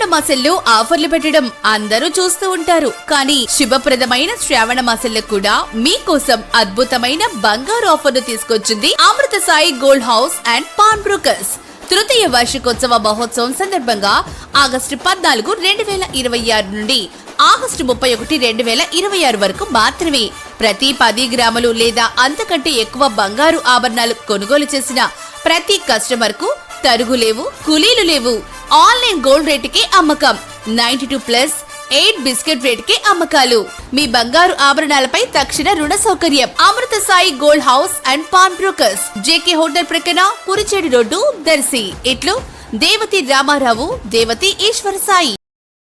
శ్రావణ మాసంలో ఆఫర్లు పెట్టడం అందరూ చూస్తూ ఉంటారు. కానీ శుభప్రదమైన శ్రావణ మాసంలో కూడా మీకోసం అద్భుతమైన బంగారు ఆఫర్ను తీసుకొచ్చింది Amrutha Sai gold house and pawn brokers. తృతీయ వార్షికోత్సవ మహోత్సవం సందర్భంగా ఆగస్టు 14, 2026 నుండి ఆగస్టు 31, 2026 వరకు మాత్రమే ప్రతి 10 గ్రాములు లేదా అంతకంటే ఎక్కువ బంగారు ఆభరణాలు కొనుగోలు చేసిన ప్రతి కస్టమర్ కు తరుగు లేవు, కూలీలు లేవు. ఆన్లైన్ గోల్డ్ రేటుకే అమ్మకం. 92+ 8 బిస్కెట్ రేటుకే అమ్మకాలు. మీ బంగారు ఆభరణాలపై తక్షణ రుణ సౌకర్యం. Amrutha Sai gold house and pawn brokers, JK hotel ప్రక్కన, కురిచేడు రోడ్డు, దర్శి. ఇట్లు దేవతి రామారావు, దేవతి ఈశ్వర సాయి.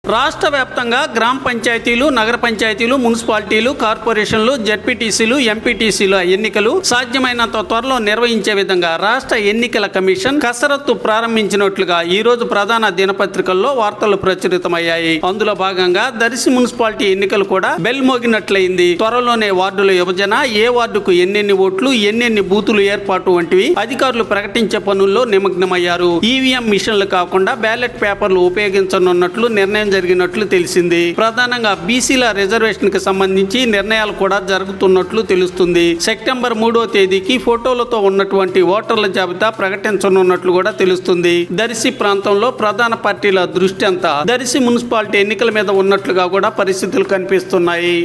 రాష్ట్ర వ్యాప్తంగా గ్రామ పంచాయతీలు, నగర పంచాయతీలు, మున్సిపాలిటీలు, కార్పొరేషన్లు, జెడ్పీటీసీలు, ఎంపీటీసీల ఎన్నికలు సాధ్యమైనంత త్వరలో నిర్వహించే విధంగా రాష్ట్ర ఎన్నికల కమిషన్ కసరత్తు ప్రారంభించినట్లుగా ఈ రోజు ప్రధాన దినపత్రికల్లో వార్తలు ప్రచురితమయ్యాయి. అందులో భాగంగా దర్శి మున్సిపాలిటీ ఎన్నికలు కూడా బెల్ మోగినట్లయింది. త్వరలోనే వార్డుల విభజన, ఏ వార్డుకు ఎన్నెన్ని ఓట్లు, ఎన్నెన్ని బూతులు ఏర్పాటు వంటివి అధికారులు ప్రకటించే పనుల్లో నిమగ్నమయ్యారు. ఈవీఎం మిషన్లు కాకుండా బ్యాలెట్ పేపర్లు ఉపయోగించనున్నట్లు నిర్ణయం జరిగినట్లు తెలిసింది. ప్రధానంగా బీసీల రిజర్వేషన్ కి సంబంధించి నిర్ణయాలు కూడా జరుగుతున్నట్లు తెలుస్తుంది. సెప్టెంబర్ 3వ తేదీకి ఫోటోలతో ఉన్నటువంటి ఓటర్ల జాబితా ప్రకటించనున్నట్లు కూడా తెలుస్తుంది. దర్శి ప్రాంతంలో ప్రధాన పార్టీల దృష్టి అంతా దర్శి మున్సిపాలిటీ ఎన్నికల మీద ఉన్నట్లుగా కూడా పరిస్థితులు కనిపిస్తున్నాయి.